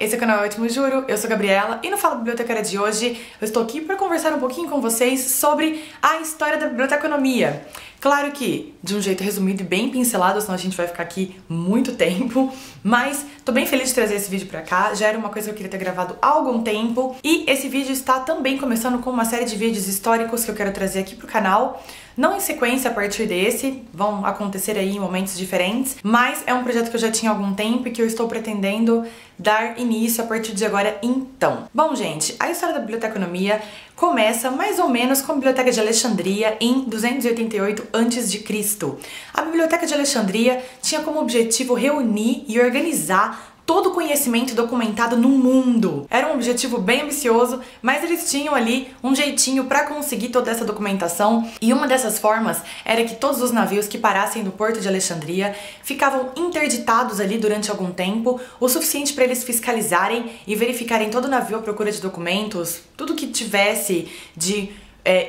esse é o canal Ótimo Juro, eu sou a Gabriela e no Fala Bibliotecária de hoje eu estou aqui para conversar um pouquinho com vocês sobre a história da biblioteconomia. Claro que de um jeito resumido e bem pincelado, senão a gente vai ficar aqui muito tempo, mas tô bem feliz de trazer esse vídeo pra cá, já era uma coisa que eu queria ter gravado há algum tempo e esse vídeo está também começando com uma série de vídeos históricos que eu quero trazer aqui pro canal. Não em sequência a partir desse, vão acontecer aí em momentos diferentes, mas é um projeto que eu já tinha há algum tempo e que eu estou pretendendo dar início a partir de agora então. Bom, gente, a história da biblioteconomia começa mais ou menos com a Biblioteca de Alexandria em 288 a.C. A Biblioteca de Alexandria tinha como objetivo reunir e organizar todo o conhecimento documentado no mundo. Era um objetivo bem ambicioso, mas eles tinham ali um jeitinho para conseguir toda essa documentação, e uma dessas formas era que todos os navios que parassem no porto de Alexandria ficavam interditados ali durante algum tempo, o suficiente para eles fiscalizarem e verificarem todo o navio à procura de documentos, tudo que tivesse de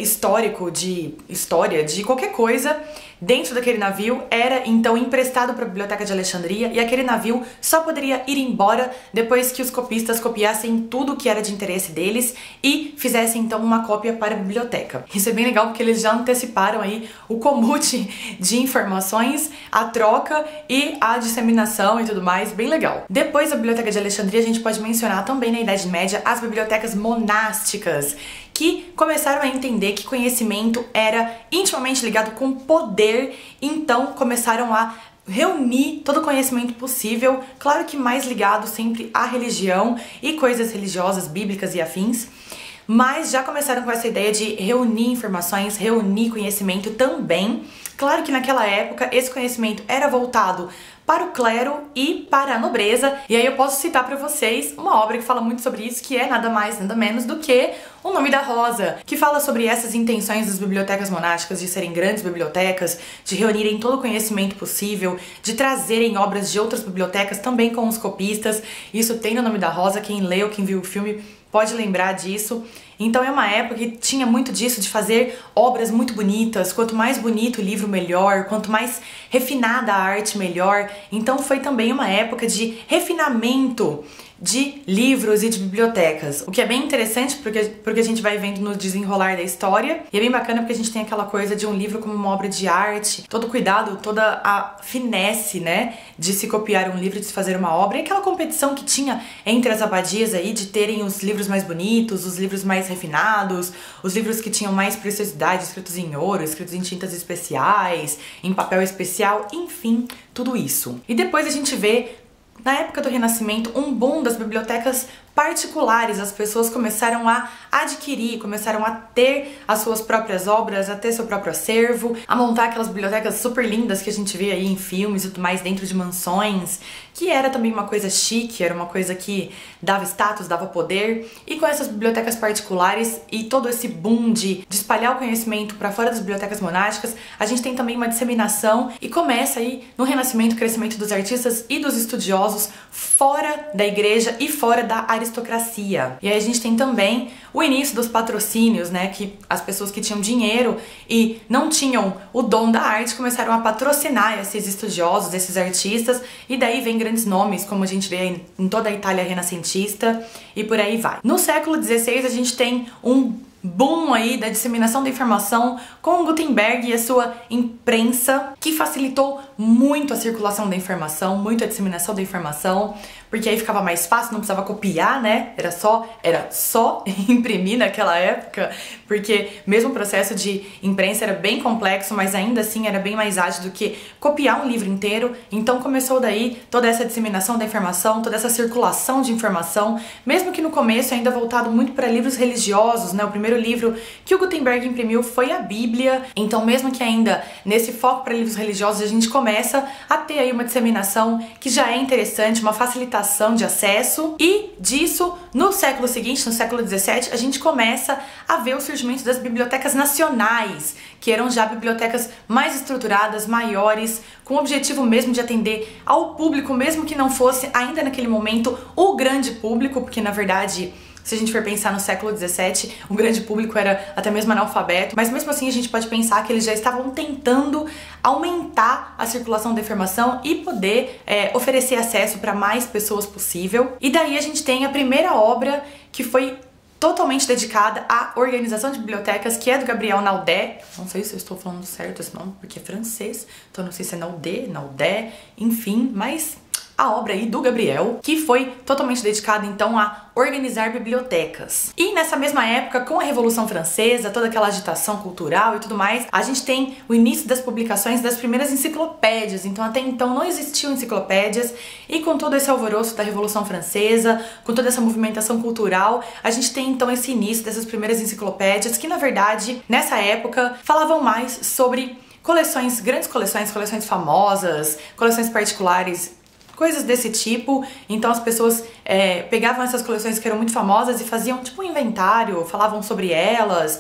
histórico, de história, de qualquer coisa dentro daquele navio era então emprestado para a Biblioteca de Alexandria, e aquele navio só poderia ir embora depois que os copistas copiassem tudo que era de interesse deles e fizessem então uma cópia para a biblioteca. Isso é bem legal porque eles já anteciparam aí o comute de informações, a troca e a disseminação e tudo mais, bem legal. Depois da Biblioteca de Alexandria a gente pode mencionar também na Idade Média as bibliotecas monásticas, que começaram a entender que conhecimento era intimamente ligado com poder, então começaram a reunir todo o conhecimento possível, claro que mais ligado sempre à religião e coisas religiosas, bíblicas e afins, mas já começaram com essa ideia de reunir informações, reunir conhecimento também. Claro que naquela época esse conhecimento era voltado para o clero e para a nobreza, e aí eu posso citar para vocês uma obra que fala muito sobre isso, que é nada mais, nada menos do que O Nome da Rosa, que fala sobre essas intenções das bibliotecas monásticas de serem grandes bibliotecas, de reunirem todo o conhecimento possível, de trazerem obras de outras bibliotecas também com os copistas. Isso tem no Nome da Rosa, quem leu, quem viu o filme pode lembrar disso. Então é uma época que tinha muito disso, de fazer obras muito bonitas, quanto mais bonito o livro melhor, quanto mais refinada a arte melhor. Então foi também uma época de refinamento de livros e de bibliotecas, o que é bem interessante porque a gente vai vendo no desenrolar da história, e é bem bacana porque a gente tem aquela coisa de um livro como uma obra de arte, todo o cuidado, toda a finesse, né, de se copiar um livro, de se fazer uma obra, e aquela competição que tinha entre as abadias aí de terem os livros mais bonitos, os livros mais refinados, os livros que tinham mais preciosidade, escritos em ouro, escritos em tintas especiais, em papel especial, enfim, tudo isso. E depois a gente vê na época do Renascimento, um boom das bibliotecas particulares. As pessoas começaram a adquirir, começaram a ter as suas próprias obras, a ter seu próprio acervo, a montar aquelas bibliotecas super lindas que a gente vê aí em filmes e tudo mais, dentro de mansões, que era também uma coisa chique, era uma coisa que dava status, dava poder. E com essas bibliotecas particulares e todo esse boom de espalhar o conhecimento para fora das bibliotecas monásticas, a gente tem também uma disseminação e começa aí no Renascimento o crescimento dos artistas e dos estudiosos fora da igreja e fora da aristocracia. E aí a gente tem também o início dos patrocínios, né, que as pessoas que tinham dinheiro e não tinham o dom da arte começaram a patrocinar esses estudiosos, esses artistas, e daí vem grandes nomes, como a gente vê em toda a Itália renascentista e por aí vai. No século XVI a gente tem um boom aí da disseminação da informação com Gutenberg e a sua imprensa, que facilitou muito a circulação da informação, muito a disseminação da informação, porque aí ficava mais fácil, não precisava copiar, né? Era só imprimir naquela época, porque mesmo o processo de imprensa era bem complexo, mas ainda assim era bem mais ágil do que copiar um livro inteiro. Então começou daí toda essa disseminação da informação, toda essa circulação de informação, mesmo que no começo ainda voltado muito para livros religiosos, né? O primeiro livro que o Gutenberg imprimiu foi a Bíblia, então mesmo que ainda nesse foco para livros religiosos a gente começa a ter aí uma disseminação que já é interessante, uma facilitação de acesso, e disso no século seguinte, no século XVII, a gente começa a ver o surgimento das bibliotecas nacionais, que eram já bibliotecas mais estruturadas, maiores, com o objetivo mesmo de atender ao público, mesmo que não fosse ainda naquele momento o grande público, porque na verdade Se a gente for pensar no século XVII, o grande público era até mesmo analfabeto, mas mesmo assim a gente pode pensar que eles já estavam tentando aumentar a circulação da informação e poder oferecer acesso para mais pessoas possível. E daí a gente tem a primeira obra que foi totalmente dedicada à organização de bibliotecas, que é do Gabriel Naudé. Não sei se eu estou falando certo esse nome, porque é francês, então não sei se é Naudé, enfim, mas a obra aí do Gabriel, que foi totalmente dedicada então a organizar bibliotecas. E nessa mesma época, com a Revolução Francesa, toda aquela agitação cultural e tudo mais, a gente tem o início das publicações das primeiras enciclopédias. Então até então não existiam enciclopédias, e com todo esse alvoroço da Revolução Francesa, com toda essa movimentação cultural, a gente tem então esse início dessas primeiras enciclopédias que na verdade, nessa época, falavam mais sobre coleções, grandes coleções, coleções famosas, coleções particulares, coisas desse tipo. Então as pessoas pegavam essas coleções que eram muito famosas e faziam tipo um inventário, falavam sobre elas,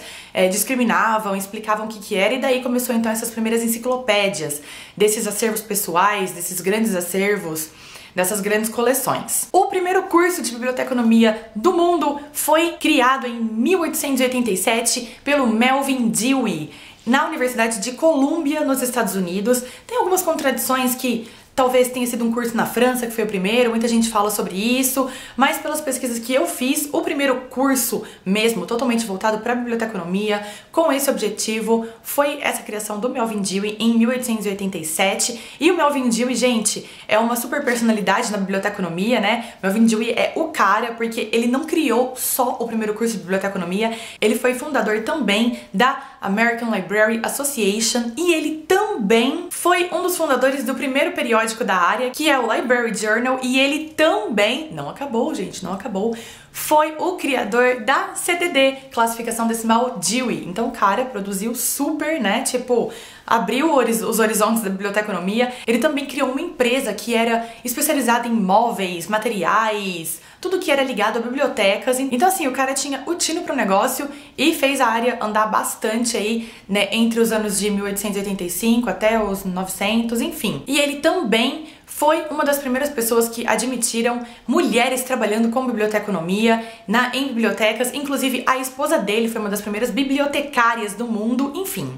discriminavam, explicavam o que era, e daí começou então essas primeiras enciclopédias desses acervos pessoais, desses grandes acervos, dessas grandes coleções. O primeiro curso de biblioteconomia do mundo foi criado em 1887 pelo Melvin Dewey, na Universidade de Columbia, nos Estados Unidos. Tem algumas contradições que talvez tenha sido um curso na França que foi o primeiro, muita gente fala sobre isso, mas pelas pesquisas que eu fiz, o primeiro curso mesmo, totalmente voltado para a biblioteconomia, com esse objetivo, foi essa criação do Melvin Dewey em 1887. E o Melvin Dewey, gente, é uma super personalidade na biblioteconomia, né? Melvin Dewey é o cara, porque ele não criou só o primeiro curso de biblioteconomia, ele foi fundador também da American Library Association, e ele também foi um dos fundadores do primeiro periódico da área, que é o Library Journal, e ele também, não acabou, gente, não acabou, foi o criador da CDD, Classificação Decimal Dewey. Então o cara produziu super, né, tipo, abriu os horizontes da biblioteconomia. Ele também criou uma empresa que era especializada em móveis, materiais, tudo que era ligado a bibliotecas. Então assim, o cara tinha o tino pro negócio e fez a área andar bastante aí, né, entre os anos de 1885 até os 900, enfim. E ele também foi uma das primeiras pessoas que admitiram mulheres trabalhando com biblioteconomia em bibliotecas. Inclusive a esposa dele foi uma das primeiras bibliotecárias do mundo, enfim.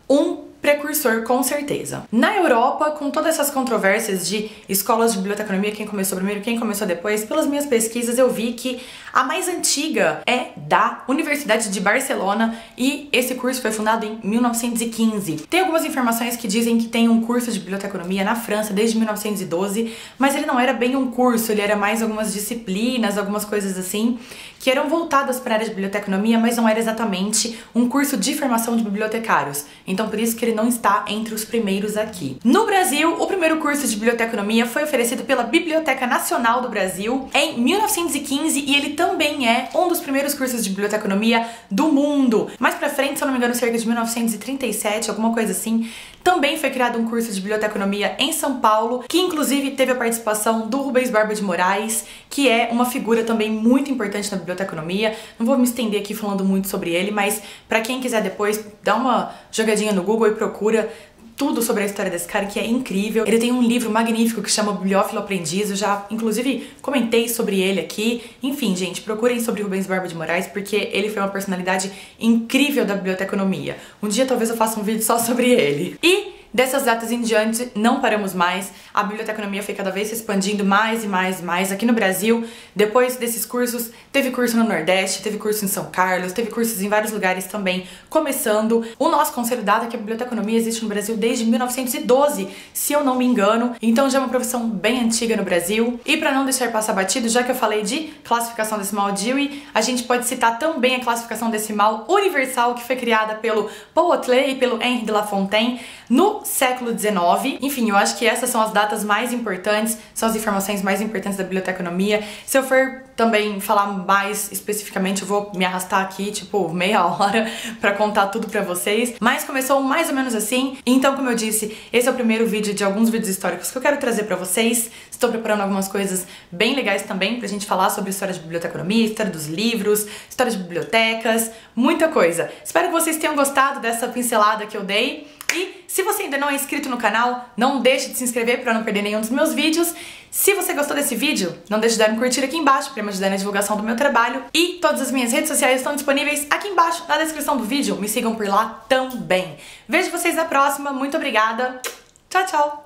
Um precursor, com certeza. Na Europa, com todas essas controvérsias de escolas de biblioteconomia, quem começou primeiro, quem começou depois, pelas minhas pesquisas eu vi que a mais antiga é da Universidade de Barcelona, e esse curso foi fundado em 1915. Tem algumas informações que dizem que tem um curso de biblioteconomia na França desde 1912, mas ele não era bem um curso, ele era mais algumas disciplinas, algumas coisas assim, que eram voltadas para a área de biblioteconomia, mas não era exatamente um curso de formação de bibliotecários. Então por isso que ele não está entre os primeiros aqui. No Brasil, o primeiro curso de biblioteconomia foi oferecido pela Biblioteca Nacional do Brasil em 1915, e ele também é um dos primeiros cursos de biblioteconomia do mundo. Mais pra frente, se eu não me engano, cerca de 1937, alguma coisa assim, também foi criado um curso de biblioteconomia em São Paulo, que inclusive teve a participação do Rubens Barba de Moraes, que é uma figura também muito importante na biblioteconomia. Não vou me estender aqui falando muito sobre ele, mas pra quem quiser depois, dá uma jogadinha no Google e procura tudo sobre a história desse cara, que é incrível. Ele tem um livro magnífico que chama Bibliófilo Aprendiz, eu já inclusive comentei sobre ele aqui. Enfim, gente, procurem sobre Rubens Barba de Moraes, porque ele foi uma personalidade incrível da biblioteconomia. Um dia talvez eu faça um vídeo só sobre ele. E dessas datas em diante, não paramos mais. A biblioteconomia foi cada vez se expandindo mais e mais e mais aqui no Brasil. Depois desses cursos, teve curso no Nordeste, teve curso em São Carlos, teve cursos em vários lugares também, começando. O nosso conselho dado é que a biblioteconomia existe no Brasil desde 1912, se eu não me engano. Então já é uma profissão bem antiga no Brasil. E para não deixar passar batido, já que eu falei de classificação decimal Dewey, a gente pode citar também a classificação decimal universal, que foi criada pelo Paul Otlet e pelo Henri de Lafontaine no século XIX. Enfim, eu acho que essas são as datas mais importantes, são as informações mais importantes da biblioteconomia. Se eu for também falar mais especificamente, eu vou me arrastar aqui, tipo, meia hora pra contar tudo pra vocês. Mas começou mais ou menos assim. Então, como eu disse, esse é o primeiro vídeo de alguns vídeos históricos que eu quero trazer pra vocês. Estou preparando algumas coisas bem legais também pra gente falar sobre história de biblioteconomia, história dos livros, história de bibliotecas, muita coisa. Espero que vocês tenham gostado dessa pincelada que eu dei. E se você ainda não é inscrito no canal, não deixe de se inscrever para não perder nenhum dos meus vídeos. Se você gostou desse vídeo, não deixe de dar um curtir aqui embaixo para me ajudar na divulgação do meu trabalho. E todas as minhas redes sociais estão disponíveis aqui embaixo na descrição do vídeo. Me sigam por lá também. Vejo vocês na próxima. Muito obrigada. Tchau, tchau.